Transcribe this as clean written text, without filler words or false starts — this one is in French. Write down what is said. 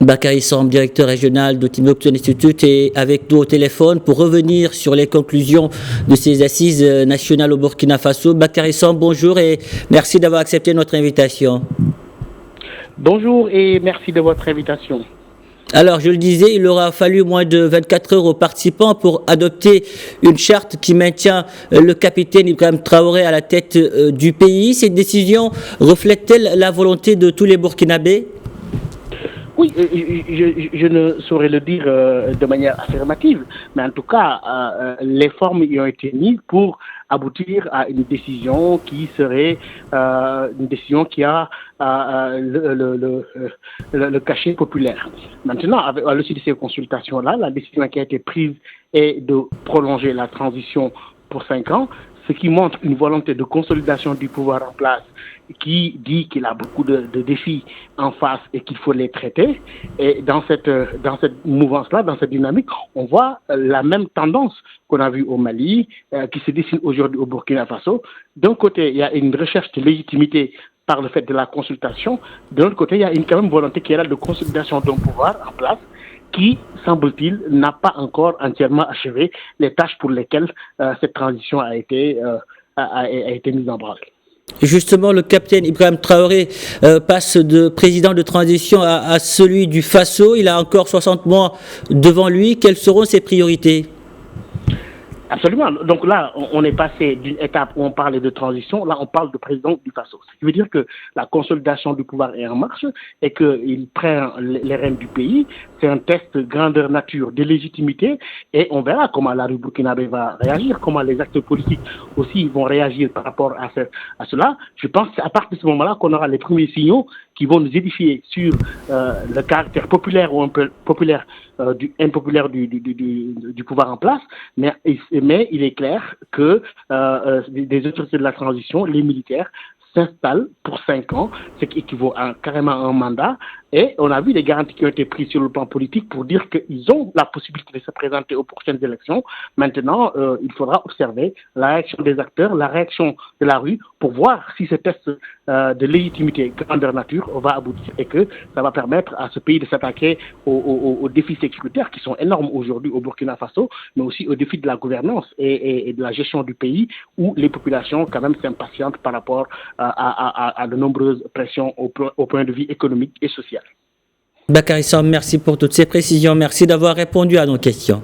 Bakary Samb, directeur régional de Timbuktu Institute, est avec nous au téléphone pour revenir sur les conclusions de ces assises nationales au Burkina Faso. Bakary Samb, bonjour et merci d'avoir accepté notre invitation. Bonjour et merci de votre invitation. Alors, je le disais, il aura fallu moins de 24 heures aux participants pour adopter une charte qui maintient le capitaine Ibrahim Traoré à la tête du pays. Cette décision reflète-t-elle la volonté de tous les Burkinabés ? Oui, je ne saurais le dire de manière affirmative, mais en tout cas, les formes y ont été mises pour aboutir à une décision qui serait une décision qui a le cachet populaire. Maintenant, à l'issue de ces consultations-là, la décision qui a été prise est de prolonger la transition pour 5 ans, ce qui montre une volonté de consolidation du pouvoir en place qui dit qu'il a beaucoup de défis en face et qu'il faut les traiter. Et dans cette mouvance-là, dans cette dynamique, on voit la même tendance qu'on a vue au Mali, qui se dessine aujourd'hui au Burkina Faso. D'un côté, il y a une recherche de légitimité par le fait de la consultation. De l'autre côté, il y a quand même volonté qui est là de consolidation d'un pouvoir en place qui, semble-t-il, n'a pas encore entièrement achevé les tâches pour lesquelles cette transition a été mise en branle. Justement, le capitaine Ibrahim Traoré passe de président de transition à celui du Faso. Il a encore 60 mois devant lui. Quelles seront ses priorités ? Absolument. Donc là, on est passé d'une étape où on parlait de transition, là on parle de président du Faso. Ce qui veut dire que la consolidation du pouvoir est en marche et qu'il prend les rênes du pays. C'est un test de grandeur nature, de légitimité, et on verra comment la rue burkinabé va réagir, comment les acteurs politiques aussi vont réagir par rapport à cela. Je pense qu'à partir de ce moment-là qu'on aura les premiers signaux qui vont nous édifier sur le caractère populaire ou un peu populaire impopulaire du pouvoir en place, mais il est clair que des autorités de la transition, les militaires, s'installent pour 5 ans, ce qui équivaut carrément à un mandat. Et on a vu des garanties qui ont été prises sur le plan politique pour dire qu'ils ont la possibilité de se présenter aux prochaines élections. Maintenant, il faudra observer la réaction des acteurs, la réaction de la rue, pour voir si ce test de légitimité grandeur nature va aboutir et que ça va permettre à ce pays de s'attaquer aux défis sécuritaires qui sont énormes aujourd'hui au Burkina Faso, mais aussi aux défis de la gouvernance et de la gestion du pays, où les populations quand même s'impatientent par rapport à de nombreuses pressions au point de vue économique et social. Bakary Samb, merci pour toutes ces précisions. Merci d'avoir répondu à nos questions.